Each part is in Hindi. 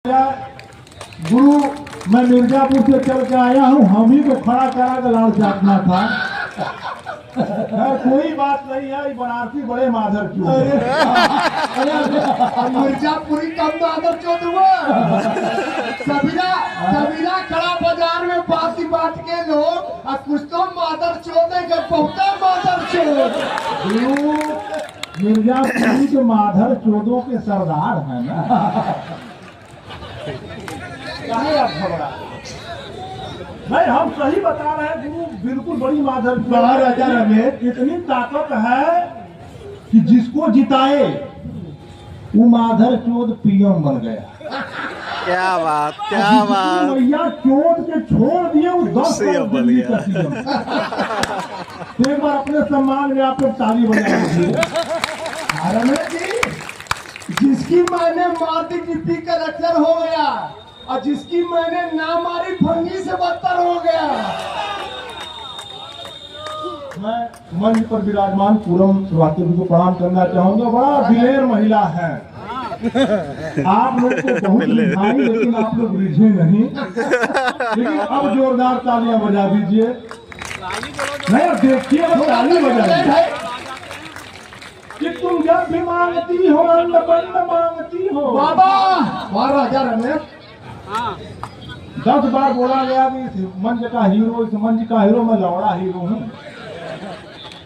गुरु मैं मिर्जापुर से चल के आया हूँ, हम ही को खड़ा करा के लाड़ चाटना था। कोई बात नहीं है, बनारसी बड़े माधर क्यों मिर्जापुरी कम माधर चौथ हुआ। सबीरा खड़ा बाजार में बात बात के लोग और कुछ तो माधर चौथ है जब पहुंचा माधर चौथ। मिर्जापुरी के माधर चौधों के सरदार है ना। आप घबरा नहीं, हम सही बता रहे हैं गुरु, बिल्कुल बड़ी माधर राजा रमेश इतनी ताकत है कि जिसको जिताए वो माधर चौथ पीएम बन गया। क्या बात क्या बात। भैया चौथ के छोड़ दिए वो 10 दिल्ली का पीएम। एक बार अपने सम्मान में आप लोग ताली बजा दीजिए। रमेश जी, जिसकी मैंने मारती टिप्पी कलेक्टर हो गया और जिसकी मैंने ना मारी फंगी से बदतर हो गया। मैं मंच पर विराजमान पूरम स्वाति को प्रणाम करना चाहूंगा। बड़ा दिलेर महिला है। आप लोग को बहुत रिझाई, लेकिन आप लोग रिझे नहीं। लेकिन अब जोरदार तालियां बजा दीजिए। नहीं अब देखिए, अब ताली बजा कि तुम जब भी मांगती हो अंड बंड मांगती हो। बाबा वाह राजा रमेश, 10 बार बोला गया कि इस मंच का हीरो, इस मंच का हीरो, मैं लौड़ा हीरो हूँ।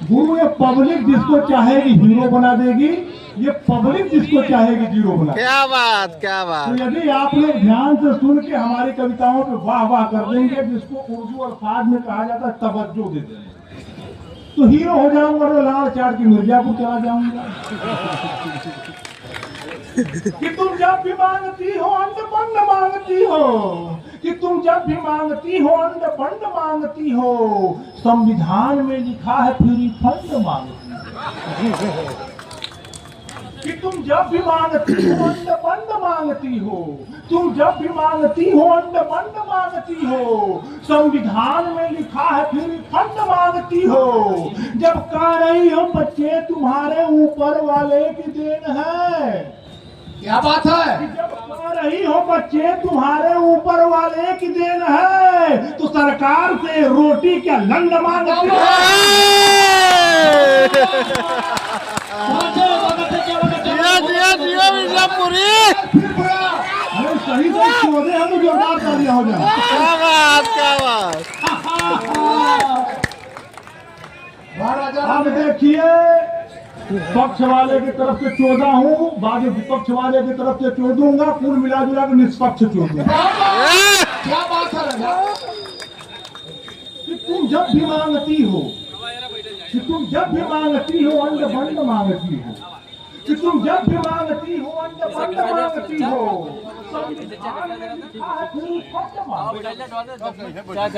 गुरु ये पब्लिक जिसको चाहेगी हीरो बना देगी, ये पब्लिक जिसको चाहेगी जीरो बना। क्या बात क्या बात। तो यदि आप लोग ध्यान से सुन के हमारी कविताओं पे वाह वाह कर देंगे, जिसको उर्दू अल्फाज में कहा जाता है तवज्जो दे देंगे, तो हीरो हो जाऊंगा और लाड़ चाट के मिर्जापुर चला जाऊंगा। कि तुम जब भी मांगती हो अंड बंड मांगती हो, कि तुम जब भी मांगती हो अंड बंड मांगती हो, संविधान में लिखा है फ्री फंड मांगती हो। कि तुम जब भी मांगती हो अंड बंड मांगती हो, तुम जब भी मांगती हो अंड बंड मांगती हो, संविधान में लिखा है फिर फंड मांगती हो। जब कह रही हो बच्चे तुम्हारे ऊपर वाले की देन है। क्या बात है। जब कह रही हो बच्चे तुम्हारे ऊपर वाले की देन है, तो सरकार से रोटी क्या लंड मांगती है। सही से चौदह हम जोरदार तालियां हो जाए। क्या बात क्या बात। अब देखिए, पक्ष वाले की तरफ से 14 हूँ, बाकी विपक्ष वाले की तरफ से 14 दूंगा, कुल मिला जुला के निष्पक्ष 14। क्या बात है राजा। कि तुम जब भी मांगती हो, कि तुम जब भी मांगती हो अंड बंड मांगती हो, कि तुम जब भी मांगती हो अंड बंड मांगती हो,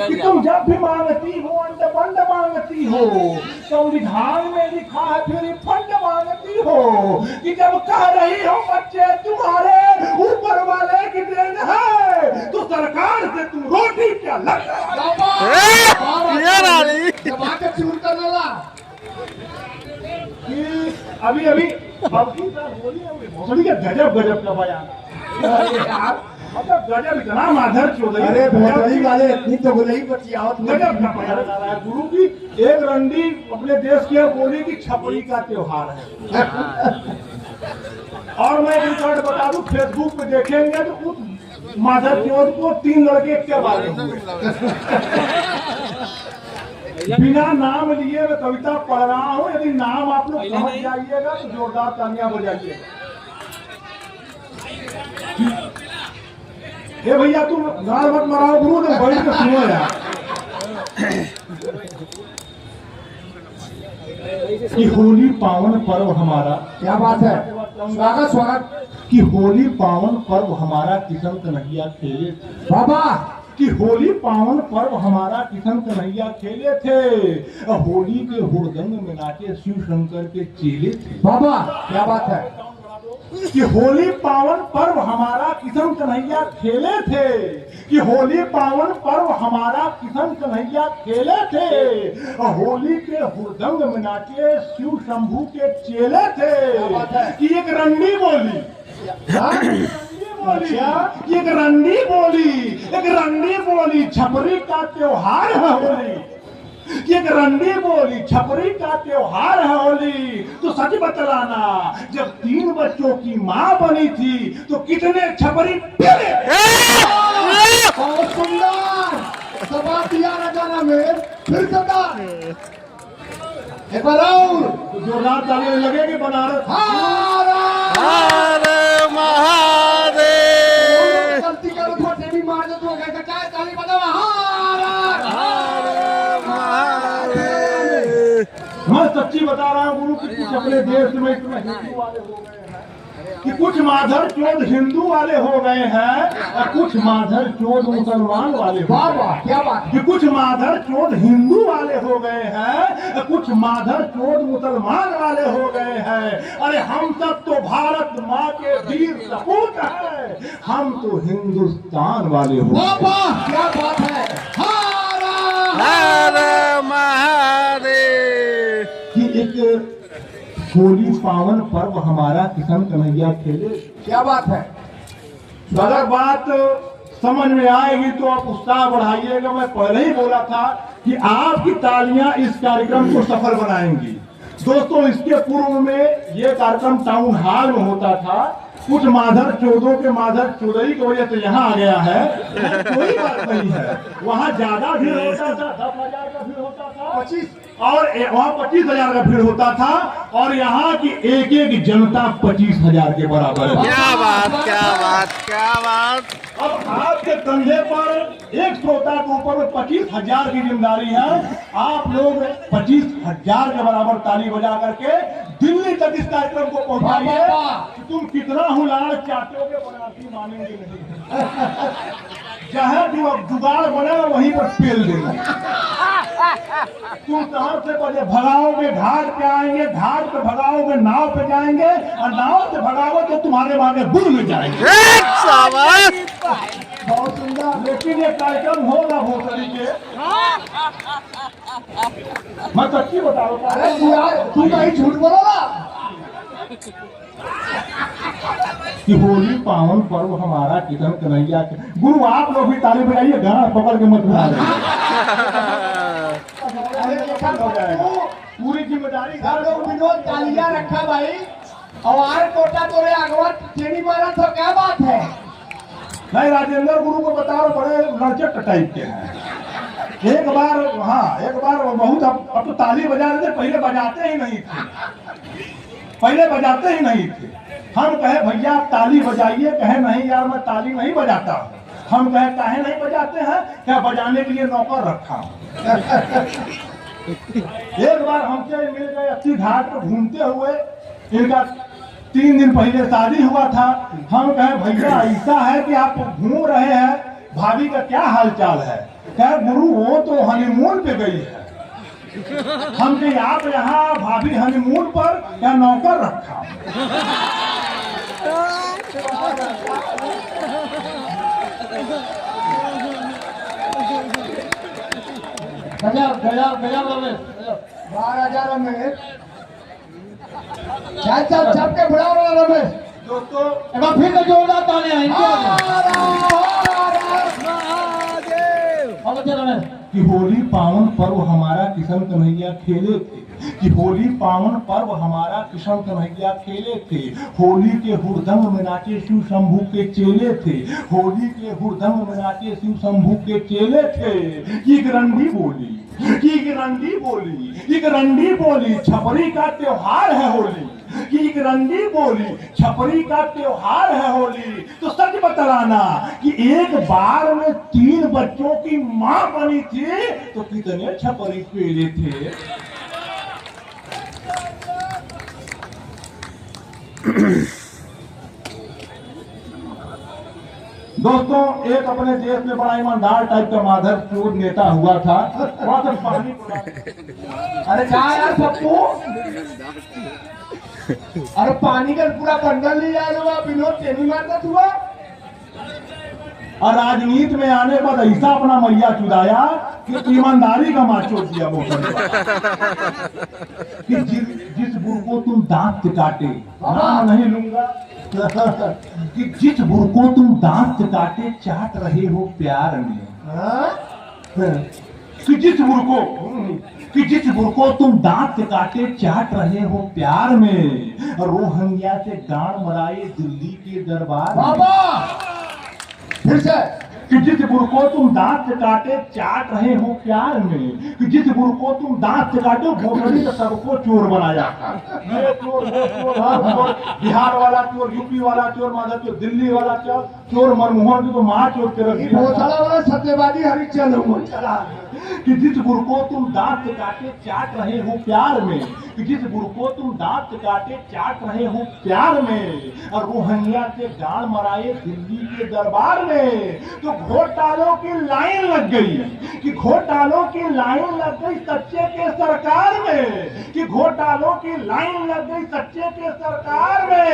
कि तुम जब भी मांगती हो अंड बंड मांगती हो, संविधान में लिखा है फिर फंड मांगती हो। कि जब कह रही हो बच्चे तुम्हारे ऊपर वाले की देन है, तो सरकार से तुम रोटी क्या अभी अभी गजब गजब का बयान। मतलब गजब इतना माधर चौधरी। अरे भोसड़ी वाले इतनी तो बोले ही बचियावत गजब का बयान आ रहा है गुरु की। एक रंडी अपने देश की बोली की छपरी का त्योहार है। और मैं एक रिकॉर्ड बता दूं, फेसबुक पे देखेंगे तो उस माधर चौध को 3 लड़के के बारे में बिना नाम लिए मैं कविता पढ़ रहा हूँ। यदि नाम आप लोग समझ जाइएगा तो जोरदार तालियां बजाइएगा। ये भैया तुम गाल मत मराओ गुरु, तो बैठ के सुनो यार। कि होली पावन पर्व हमारा। क्या बात है। स्वागत स्वागत। कि होली पावन पर्व हमारा किशन कन्हैया खेले। बाबा कि होली पावन पर्व हमारा किशन कन्हैया खेले थे, होली के हुड़दंग में नाचे शिव शंकर के चेले थे। बाबा क्या बात है। कि होली पावन पर्व हमारा किशन कन्हैया खेले थे, कि होली पावन पर्व हमारा किशन कन्हैया खेले थे, होली के हुड़दंग में नाचे शिव शंभू के चेले थे। कि एक रंडी बोली बोली एक रंडी बोली, एक रंडी बोली छपरी का त्योहार है होली। एक रंडी बोली छपरी का त्योहार है होली। तो सच बतलाना, जब 3 बच्चों की माँ बनी थी तो कितने छपरी पीले? बहुत सुंदर सभा दिया राजा में, फिर कदा एक बार और जोरदार तालियां लगेगी बनारस। हर महादेव। गलती करो तो टेडी मार दो, तो क्या क्या ताली बजाओ। मैं सच्ची बता रहा हूँ गुरु कि कुछ अपने देश में इतने हिंदू वाले हो गए हैं कि कुछ माधर चोद हिंदू वाले हो गए हैं और कुछ माधर चोद मुसलमान वाले हो वाह गए वाह, क्या बात है। कि कुछ माधर चोद हिंदू वाले हो गए हैं, कुछ माधर चोद मुसलमान वाले हो गए हैं। अरे हम सब तो भारत माँ के वीर सपूत हैं, हम तो हिंदुस्तान वाले हो वाह गए। वाह, क्या बात है। हर महादेव। कि एक होली पावन पर्व हमारा किशन कन्हैया खेले। क्या बात है। अगर बात समझ में आएगी तो आप उत्साह बढ़ाइएगा। मैं पहले ही बोला था कि आपकी तालियां इस कार्यक्रम को सफल बनाएंगी। दोस्तों, इसके पूर्व में ये कार्यक्रम टाउन हॉल में होता था। कुछ माधर चौदों के माधर चौधरी की वजह से यहाँ आ गया है, कोई बात नहीं है। वहाँ ज्यादा भीड़ होता था, 10,000 का भीड़ होता था, 25 और वहाँ 25,000 का भीड़ होता था, और यहाँ की एक एक जनता 25,000 के बराबर है। क्या बात, क्या बात, क्या बात। अब आपके कंधे पर एक श्रोता के ऊपर में 25,000 की जिम्मेदारी है। आप लोग 25,000 के बराबर ताली बजा करके दिल्ली तक इस कार्यक्रम को पहुंचाइए। कि तुम कितना हुलाड़ चाटोगे बनारसी मानेंगे नहीं। जहाँ जुगाड़ बने वहीं पर पेल देगा। तुम शहर से पहले भगाओगे, घाट पे आएंगे, घाट पे भगाओगे, नाव पे जाएंगे, और नाव से भगाओगे तो तुम्हारे मांगे बुल में जाएंगे। बहुत सुंदर। लेकिन ये कार्यक्रम होगा भोसड़ी के। मैं सच्ची बता रहा अरे हूँ तू यार, तू कहीं झूठ बोलो ना। कि होली पावन पर्व हमारा किशन कन्हैया के। गुरु आप लोग भी ताली बजाइए, गाना पकड़ के मत बुला अरे देखा हो जाएगा। तू, पूरी जिम्मेदारी सब लोग विनोद तालियां रखा भाई। और आर कोटा तोरे अगवा चेनी मारा तो क्या बात है। नहीं, राजेंद्र गुरु को बता रहा, बड़े लड़चट टाइप के हैं। एक बार बहुत अब तो ताली बजा रहे थे, पहले बजाते ही नहीं थे, पहले बजाते ही नहीं थे। हम कहे भैया आप ताली बजाइए, कहे नहीं यार मैं ताली नहीं बजाता हूँ। हम कहे काहे नहीं बजाते हैं, क्या बजाने के लिए नौकर रखा हूँ। एक बार हमसे मिल गए अस्सी घाट पर घूमते हुए, इनका 3 दिन पहले शादी हुआ था। हम कहे भैया ऐसा है कि आप घूम रहे हैं, भाभी का क्या हाल चाल है। कहे गुरु वो तो हनीमून पे गई है। हम कहे आप यहाँ भाभी हनीमून पर क्या नौकर रखा। गजब गजब गजब रमेश, 12,000 रमेश। सबके बुला रहा रमेश। दोस्तों, एक बार फिर से जोरदार तालियां रमेश। कि होली पावन पर्व हमारा किशन कन्हैया खेले थे। कि होली पावन पर्व हमारा किशन कन्हैया खेले थे। होली के हुड़दंग में नाचे शिव शंभू के चेले थे। होली के हुड़दंग में नाचे शिव शंभू के चेले थे। ये रंडी बोली, ये रंडी बोली, ये रंडी बोली छपरी का त्योहार है होली। कि एक रंडी बोली छपरी का त्योहार है होली। तो सच बतलाना कि एक बार में 3 बच्चों की मां बनी थी तो कितने छपरी पेले थे। दोस्तों, एक अपने देश में बड़ा ईमानदार टाइप का माधर चोर नेता हुआ था। वहां से पानी अरे क्या यार पप्पू, अरे पानी का पूरा बंडल ले जाए लोग, विनोद चेनी मारता हुआ। और राजनीति में आने के बाद ऐसा अपना मैया चुदाया कि ईमानदारी का माचो दिया वो कि जिस गुरु को तुम दांत काटे नाम नहीं लूंगा, कि जिस बुर को तुम दांत काटे चाट रहे हो प्यार में, हाँ? कि जिस बुर को तुम दांत काटे चाट रहे हो प्यार में, रोहंग्या से गांड मराए दिल्ली के दरबार में। बाबा फिर से कि जिस बुर को तुम दांत काटे चाट रहे हो प्यार में, कि जिस बुर को तुम दांत काटे भोसड़ी तो सबको चोर बनाया। ये चोर, वो चोर, हर चोर, बिहार वाला चोर, यूपी वाला चोर, माधव चोर, दिल्ली वाला चोर, मनमोहन की तो माँ चोर के रखी। भोसड़ा वाला सत्यवादी हरिचंद्र चला कि जिस बुर को तुम दांत काटे चाट रहे हो प्यार में, कि जिस बुर को तुम दांत काटे चाट रहे हो प्यार में, और रोहंग्या से गांड मराए दिल्ली के दरबार में, तो घोटालों की लाइन लग गई, कि घोटालों की लाइन लग गई सच्चे के सरकार में, कि घोटालों की लाइन लग गई सच्चे के सरकार में।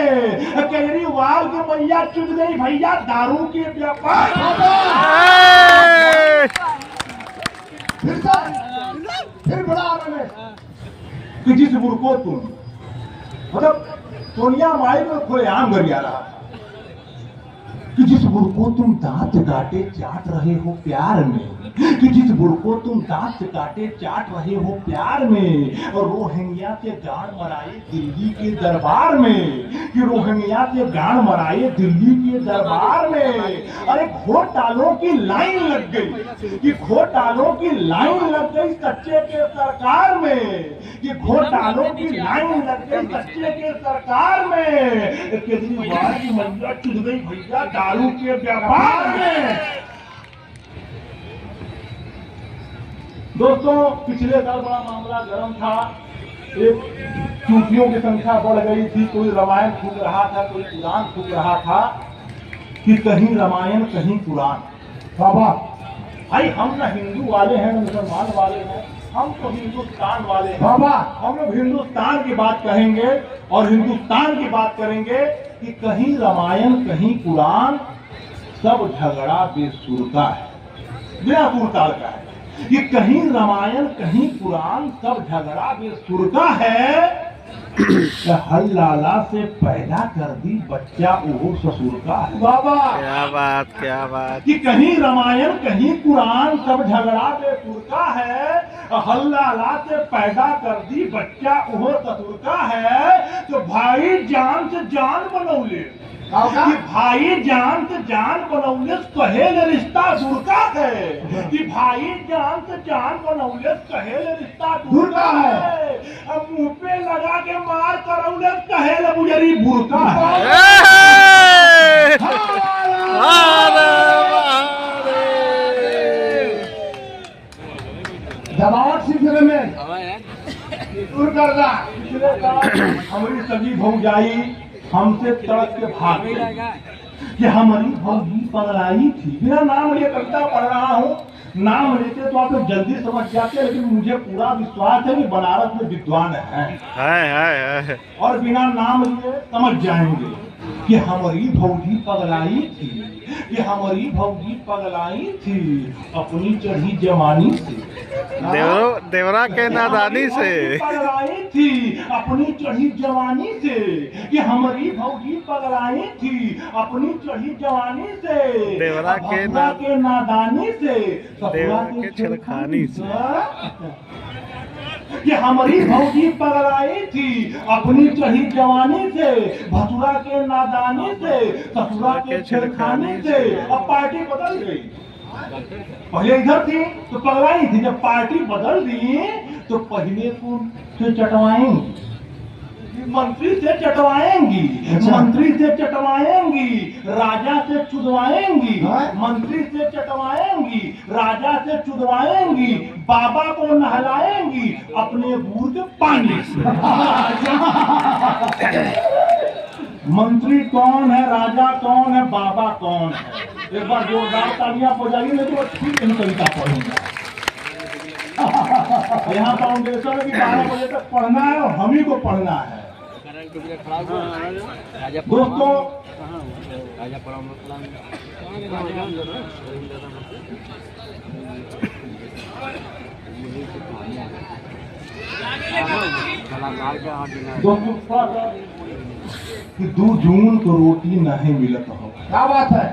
केजरीवाल की मैया चुद गई भैया दारू के व्यापार। फिर बड़ा आराम है कि जिस बुर को तुम, मतलब सोनिया माई को खुलेआम गरिया रहा था, कि जिस बुर को तुम दांत काटे चाट रहे हो प्यार में, कि जिस बुर को तुम दांत काटे चाट रहे हो प्यार में, और रोहंग्या से गांड मराए दिल्ली के दरबार में, कि रोहंग्या से गांड मराए दिल्ली के दरबार में। अरे घोटालों की लाइन लग गई, कि घोटालों की लाइन लग गई सच्चे के सरकार में, कि घोटालों की लाइन लग गई सच्चे के सरकार में। केजरीवाल की मैया चुद गई भैया दारू के व्यापार में। दोस्तों पिछले साल बड़ा मामला गर्म था, एक सूफियों की संख्या बढ़ गई थी, कोई रामायण फूक रहा था, कोई कुरान फूक रहा था, कि कहीं रामायण कहीं कुरान। बाबा भाई हम ना हिंदू वाले हैं ना मुसलमान वाले हैं, हम तो हिंदुस्तान वाले हैं। बाबा हम लोग हिंदुस्तान की बात कहेंगे और हिंदुस्तान की बात करेंगे, कि कहीं रामायण कहीं कुरान, सब झगड़ा बेसुर का है, बिना सुर ताल का है। ये कहीं रामायण कहीं कुरान, सब झगड़ा बेसुर का है। हल्लाला से पैदा कर दी बच्चा वो ससुर का है। बाबा क्या बात, क्या बात। कि कहीं रामायण कहीं कुरान, सब झगड़ा बेसुर का है। हल्लाला से पैदा कर दी बच्चा वो ससुर का है। तो भाई जान से जान बनौले, कि भाई जान से जान बनौले कहेल रिश्ता दूर का है, कि भाई जान से जान बनौले कहेल रिश्ता दूर का है। अब मुंह पे लगा के मार करौले कहेल बुजरी बुरका है। दबावट सीखने में दूर कर रहा। हमारी सगी भौजाई हमसे तड़क के भाग गई, कि हमारी भौजी पगलाई थी। मेरा नाम लिए कविता पढ़ रहा हूँ, नाम लेते तो आप लोग जल्दी समझ जाते, लेकिन मुझे पूरा विश्वास है कि बनारस में विद्वान है और बिना नाम लिए समझ जाएंगे कि हमारी भौजी पगलाई थी, कि हमारी भौजी पगलाई थी अपनी चढ़ी जवानी से, देवरा के नादानी से पगलाई थी अपनी चढ़ी जवानी से, कि हमारी भौजी पगलाई थी अपनी चढ़ी जवानी से, देवरा के नादानी से, देवरा के छेड़खानी से, कि हमारी भौजी पगलाई थी अपनी चढ़ी जवानी से, भसुरा के नादानी से, ससुरा के छेड़खानी से। अब पार्टी बदल गई, पहले इधर थी तो पगलाई थी, जब पार्टी बदल दी तो पहले से चटवाएंगी, मंत्री से चटवाएंगी, मंत्री से चटवाएंगी, राजा से चुदवाएंगी, मंत्री से चटवाएंगी, राजा से चुदवाएंगी, बाबा को नहलाएंगी अपने बूंद पानी से। मंत्री कौन है, राजा कौन है, बाबा कौन है? एक बार जोरदार तालियां बजाइए, नहीं तो ठीक इन कविता पढ़ूंगा। यहाँ फाउंडेशन की 12 बजे तक पढ़ना है और हम ही को पढ़ना है। दोस्तों कि 2 जून को रोटी नहीं मिलत हो। क्या बात है?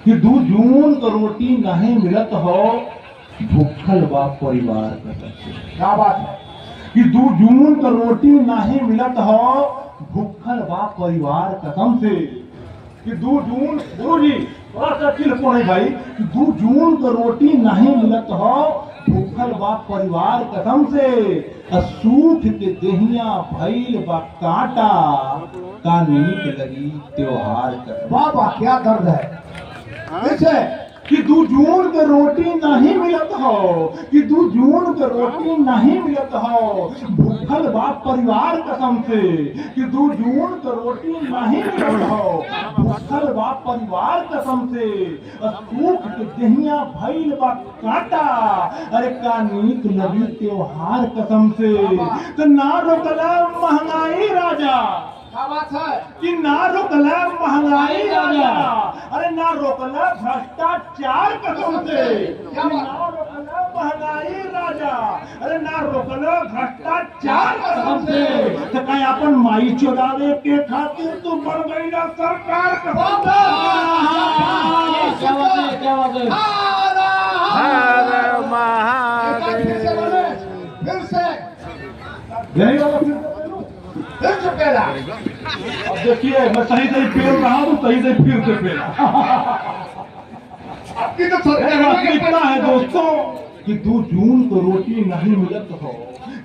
कि 2 जून को रोटी नहीं मिलत हो, भूखल बा परिवार कसम से। क्या बात है? कि 2 जून को रोटी नहीं मिलत हो, भूखल बा परिवार कसम से। कि 2 जून, गुरुजी थोड़ा सा चिल पड़े भाई, कि 2 जून को रोटी नहीं मिलत हो, भूखल बा परिवार कसम से। सूख के देहिया भइल बा कांटा, का नीक लगी त्योहार कसम। वाह वाह, क्या दर्द है। पीछे कि 2 जून के रोटी नहीं मिलत हो, कि 2 जून के रोटी नहीं मिलत हो, भूखल बा परिवार कसम से। कि 2 जून के रोटी नहीं मिलत हो, भूखल बा परिवार कसम से। सूख के देहिया भइल बा कांटा, अरे का नीक लगी त्योहार कसम से। तो ना रोकला महंगाई राजा, क्या बात है? कि ना रोकला महंगाई राजा, अरे ना रोकला भ्रष्टाचार कसम से। कि ना रोकला महंगाई राजा, अरे ना रोकला भ्रष्टाचार कसम से। तो कहीं अपन माई चुरावे के खातिर तू बन गई ना सरकार कसम से। क्या बात है? क्या बात है? हर महादेव। फिर से यही वाला फिर से पहला। अब देखिए मैं सही सही पेल रहा हूँ, सही सही फिर से पेला। आपकी तो इतना है दोस्तों कि 2 जून को रोटी नहीं मिलत हो,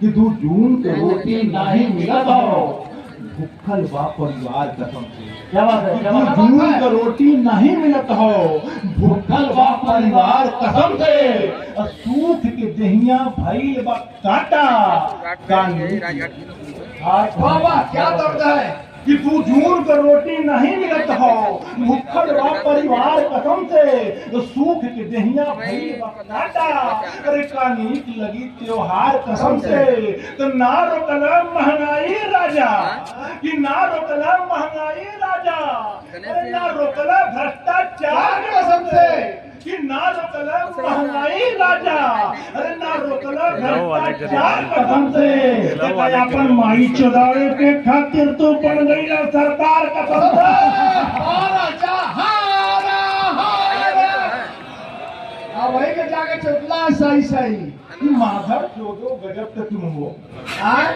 कि 2 जून को रोटी नहीं मिलत हो, भूखल बा परिवार कसम से। क्या बात है? 2 जून को रोटी नहीं मिलत हो, भूखल बा परिवार कसम से। सूख के देहिया भइल बा कांटा, का नीक वाह वाह, क्या दर्द है। कि 2 जून को रोटी नहीं मिलत हो, भूखल बा परिवार कसम से। सूख के देहिया भइल बा कांटा, अरे का नीक लगी त्योहार कसम से। तो ना रोकला महंगाई राजा, कि ना रोकला महंगाई राजा, अरे ना रोकला भ्रष्टाचार कसम से। कि ना रोकला महंगाई राजा, अरे ना रोकला भ्रष्टाचार कसम से। अपन माई चुरावे के खातिर तू बन गई ना सरकार कसम से। वही के जाके चुटला सही सही। कि माधर चोदो गजब के तुम हो, हाँ?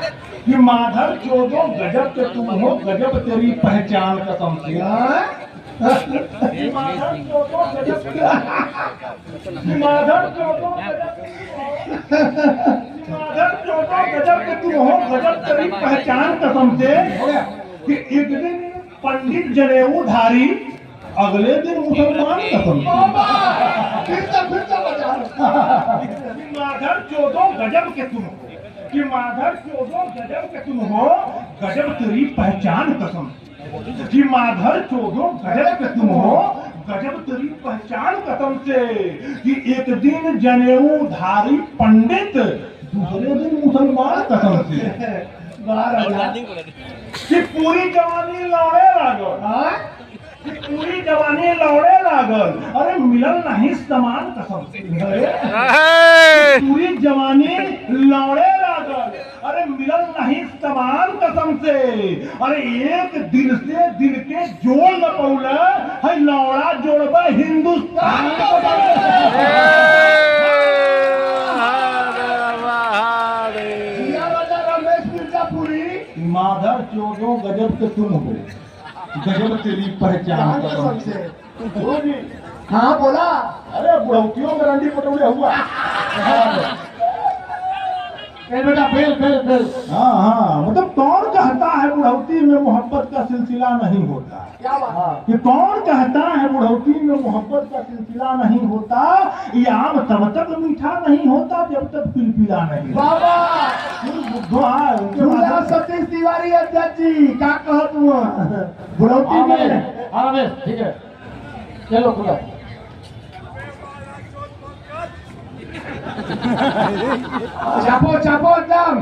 कि माधर चोदो गजब के तुम हो, गजब तेरी पहचान कसम से। हाँ? कि माधर चोदो गजब के, कि माधर चोदो गजब के तुम हो, गजब तेरी पहचान कसम से। कि एक दिन पंडित जनेऊ धारी, अगले दिन मुसलमान कसम से। फिर से बजा। कि माधर चोदो गजब के तुम हो, कि माधर चोदो गजब के तुम हो, गजब तेरी पहचान कसम से। कि माधर चोदो गजब के तुम हो, गजब तेरी पहचान कसम से। कि एक दिन जनेऊ धारी पंडित, दूसरे दिन मुसलमान कसम से। कि पूरी जवानी लौड़े लागल, हाँ? कि पूरी जवानी लौड़े लागल, अरे मिलल नहीं समान कसम से। पूरी जवानी लौड़े लागल, अरे मिलल नहीं समान कसम से। अरे एक दिन से दिन के जोड़ न पौला है, लौड़ा जोड़बा हिंदुस्तान कसम से। माधर चोदो गजब के तुम हो, गजब तेरी पहचान कसम से। हाँ बोला। अरे बुढ़ौतियों में रंडी पटोले हुआ। बेटा फेल। हाँ, मतलब कौन कहता है बुढ़ौती में मोहब्बत का सिलसिला नहीं होता। क्या बात? कि कौन कहता है बुढ़ौती में मोहब्बत का सिलसिला नहीं होता। ये आम तब तक मीठा नहीं होता जब तक पिलपिला नहीं होता। बाबा सतीश तिवारी अध्यक्ष जी क्या कहत हुआ बुढ़ौती में। हाँ बेस ठीक है, चलो खुदा। चापो एकदम।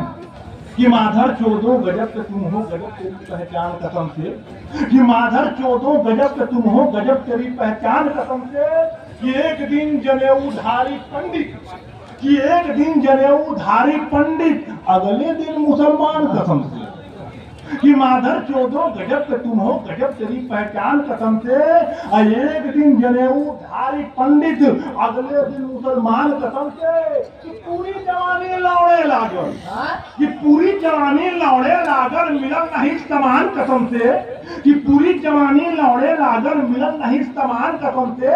कि माधर चोदो गजब के तुम हो, गजब तेरी पहचान कसम से। कि माधर चोदो गजब के तुम हो, गजब तेरी पहचान कसम से। कि एक दिन जनेऊ धारी पंडित, कि एक दिन जनेऊ धारी पंडित, अगले दिन मुसलमान कसम से। कि माधर चौधो गजब के तुम हो, गजब तेरी पहचान कसम से। एक दिन जनेऊ धारी पंडित, अगले दिन मुसलमान कसम से। कि पूरी जवानी लौड़े लागल, कि पूरी जवानी लौड़े लागल, मिलन नहीं समान कसम से। कि पूरी जवानी लौड़े लागल, मिलन नहीं समान कसम से।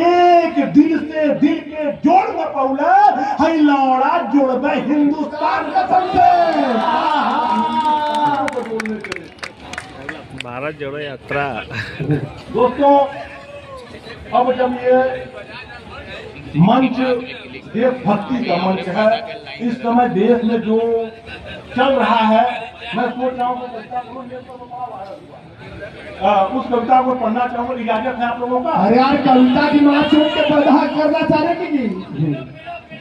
एक दिल से दिल के जोड़ में पौला है, लौड़ा जोड़बे हिंदुस्तान कसम से। भारत जोड़ो यात्रा। दोस्तों, अब जब ये मंच देशभक्ति का मंच है, इस समय देश में जो चल रहा है, मैं सोच रहा हूँ उस कविता को पढ़ना चाहूंगा। इजाजत है आप लोगों का? अरे यार, कविता की माँ चूक के बर्दाश्त करना चाह रहे कि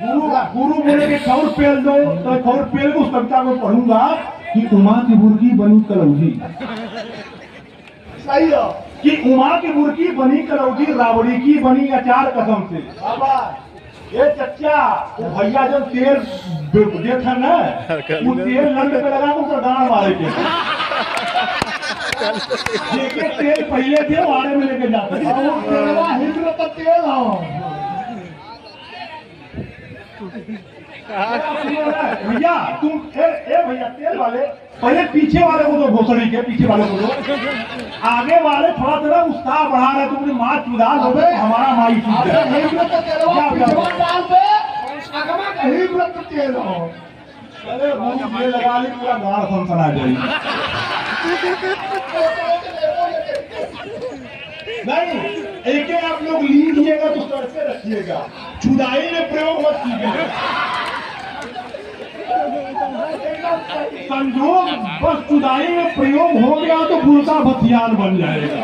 गुरु बोले कि खौर पेल दो, तो खौर पेल उस कविता को पढ़ूंगा कि उमा की बुर्की बनी कलौजी। सही हो कि उमा की बुर्की बनी कलौजी, राबड़ी की बनी अचार कसम से। ये चच्चा, वो भैया जब तेल देखा ना, वो तेल लंड पे लगा उसका गाँव मारे के देखे तेल पहले थे वाड़े में लेके जाते हिंदू तो तेल हो। भैया तुम भैया तेल वाले पहले पीछे वाले को तो भोसड़ी के पीछे वाले को दो, आगे वाले थोड़ा थोड़ा उत्साह बढ़ा रहे, तुमने माँ चुदा लो, हमारा माई चीज तेल हो। अरे मुंह ये लगा ली, पूरा गाड़ फंक्शन आ जाएगी। नहीं, एक आप लोग लीजिएगा तो करके रखिएगा, चुदाई में प्रयोग मत कीजिएगा। संजोग बस चुदाई में प्रयोग हो गया तो बुरका हथियार बन जाएगा।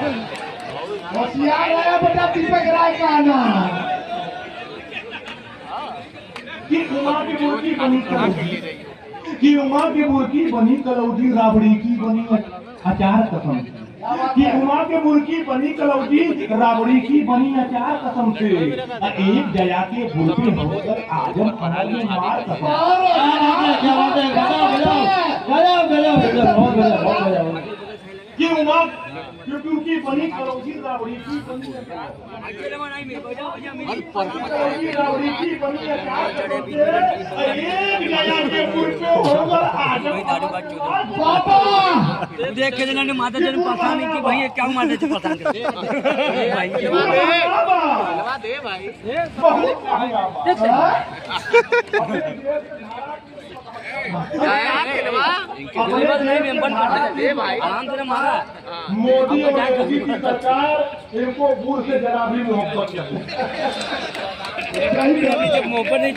होशियार आया बेटा, दीपक राय का नाम। कि उमा की बुर्की बनी कलौजी, कि उमा की बुर्की बनी कलौजी, राबड़ी की बनी अचार कसम से। कि उमा के बुर्की बनी कलौजी, राबड़ी की बनी अचार कसम से। एक जया के बुर्की होकर आजम खान में मार कसम। कि उमा की बुर्की बनी कलौजी, राबड़ी की बनी राबड़ी की बनी अचार कसम से। एक जया के बुर्की होकर आजम बाबा देख के जने माता जन पता नहीं कि भाई ये क्या माता जी पता नहीं भाई दे भाई बहुत मोदी और योगी की सरकार इनको गुड़ से जरा भी मोहब्बत मोहब्बत नहीं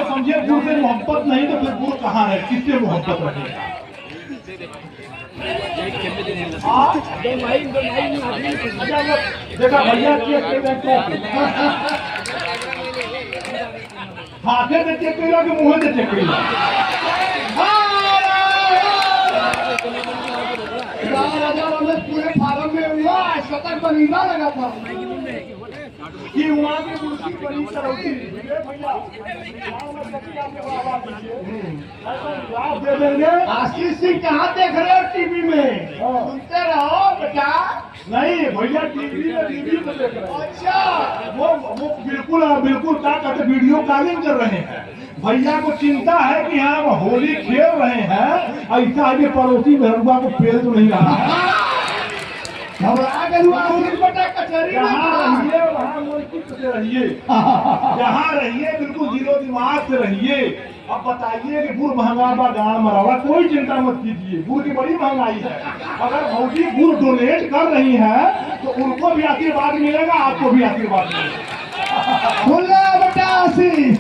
समझिए, गुड़ से मोहब्बत नहीं तो फिर गुड़ कहाँ है, किससे मोहब्बत रखेगा? देखा भैया हाथे से चेक करेगा कि मुंह से चेक करेगा? पूरे फार्म में हुआ शतक बनीना लगा था। कि वहाँ की बुर्की बनी कलौजी, दे देंगे। आशीष सिंह कहाँ देख रहे हो टीवी में? सुनते रहो बेटा। नहीं भैया, टीवी में देख रहे हैं। अच्छा, वो बिल्कुल क्या कहते, वीडियो कॉलिंग कर रहे हैं। भैया को चिंता है कि हम होली खेल रहे हैं, ऐसा है कि पड़ोसी मेहरुआ को पेल तो नहीं रहा है। घबरा गए बेटा, कचहरी जहाँ रहिए वहाँ मुल्क से रहिए, जहाँ रहिए बिल्कुल जीरो दिमाग से रहिए। अब बताइए कि गुड़ महंगा बा, गाड़ मरावा, कोई चिंता मत कीजिए, गुड़ की बड़ी महंगाई है। अगर भौजी गुड़ डोनेट कर रही है तो उनको भी आशीर्वाद मिलेगा, आपको भी आशीर्वाद मिलेगा। सुन लो बेटा आशीष,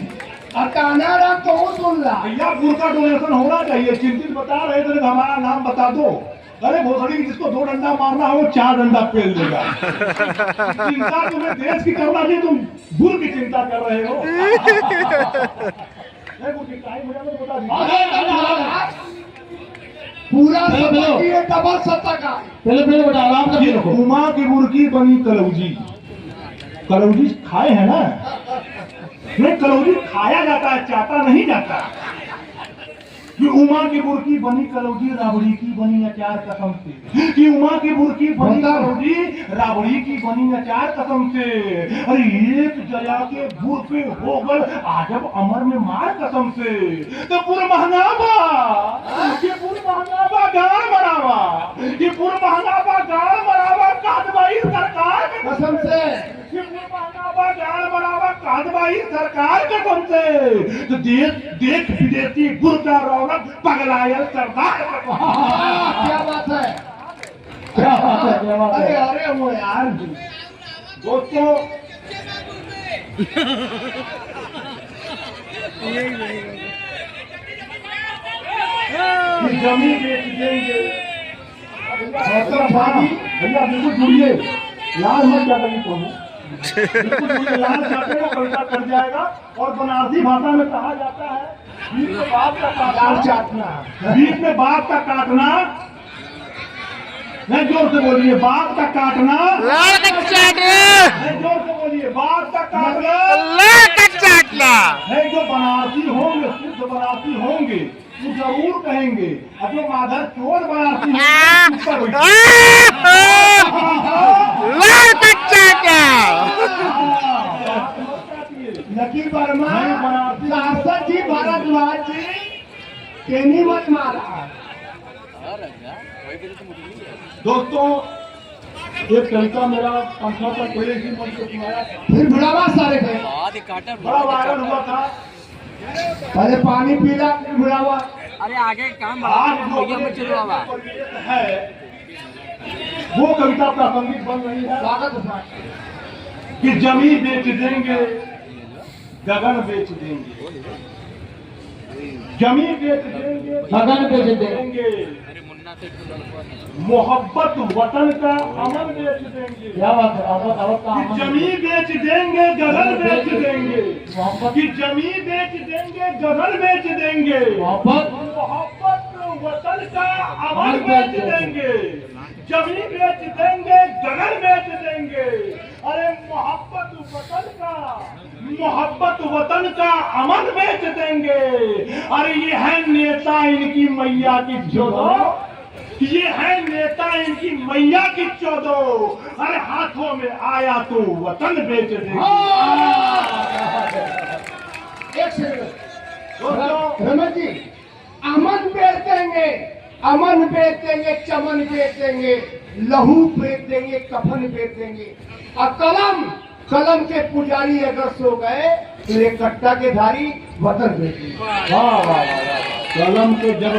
अटाना राम तो सुन ला। भैया गुड़ का डोनेशन होना चाहिए। चिंतित बता रहे थे, हमारा नाम बता दो। अरे भोसड़ी, जिसको 2 डंडा मारना हो 4 डंडा पेल देगा। चिंता तुम्हें देश की करना चाहिए, तुम गुड़ की चिंता कर रहे हो। पूरा डबल सत्ता का। पहले बता आराम से रखो। उमा की बुर्की बनी कलौजी, कलौजी खाए है ना? नहीं, कलौजी खाया जाता है, चाटा नहीं जाता। कि उमा की बुरकी बनी कलौजी राबड़ी की बनी अचार कसम से, कि उमा की बुरकी बनी कलौजी राबड़ी की बनी अचार कसम से। अरे एक जया के बुर पे हो गल आजब अमर में मार कसम से। तो बुर महंगावा कि बुर महंगावा गाड़ मरावा, कि बुर महंगावा गाड़ मरावा कादबाई सरकार के कसम से कि बुर महंगावा गाड़ मरावा कादबाई सरकार के कसम से। तो देख विदेशी बुर का रौनक पगलायल सरदार के कसम से। क्या बात है, क्या बात है, क्या बात अरे है। अरे वो यार दोस्तों कि जमीन बेच देंगे। भैया बिल्कुल जुड़िए, लाल मत क्या कहीं को बिल्कुल जुड़िए, लाल चाटे को कविता कर जाएगा। और बनारसी भाषा में कहा जाता है बीच में बात का लाल काटना, चाटना, बीच में बात का काटना, नहीं जोर से बोलिए, बात का काटना, लाल का चाटना, नहीं जोर से बोलिए, बात का काटना। लाल का चाटना। है जो बनारसी होंगे, शुद्ध बनारसी होंगे तो जरूर कहेंगे, और जो माधर चोर बनारसी होंगे उसका लाल का चाटना। नकी वर्मा, नहीं, बनारसी शासक जी भारद्वाज जी केनी मत मारा। दोस्तों एक कविता मेरा पंखा पर पहले ही मन को सुनाया था, फिर बुढ़ावा सारे थे, बड़ा वायरल हुआ था। पहले पानी पीला फिर बुढ़ावा। अरे आगे काम आज जो भैया में चलो बाबा। है वो कविता प्रासंगिक बन रही है स्वागत है साहब। कि जमी बेच देंगे, गगन बेच देंगे, जमी बेच देंगे, गगन बेच देंगे, मोहब्बत वतन का अमन बेच देंगे। क्या बात है, अवत का कि जमी बेच देंगे, गगन बेच देंगे, कि जमी बेच देंगे, गगन बेच देंगे, मोहब्बत मोहब्बत वतन का अमन बेच देंगे, जमी बेच देंगे, गगन बेच देंगे। अरे मोहब्बत वतन का अमन बेच देंगे। अरे ये है नेता इनकी मैया की चौदह, ये है नेता इनकी मैया की चौदह। अरे हाथों में आया तो वतन बेच देंगे। एक सेकंड रमेश जी, अमन बेच देंगे, अमन बेच देंगे, चमन बेच देंगे, लहू बेच देंगे, कफन बेच देंगे, और कलम के पुजारी अगर सो गए तो एक कट्टा के धारी वतन बेच देंगे। वाह वाह वाह, कलम के जब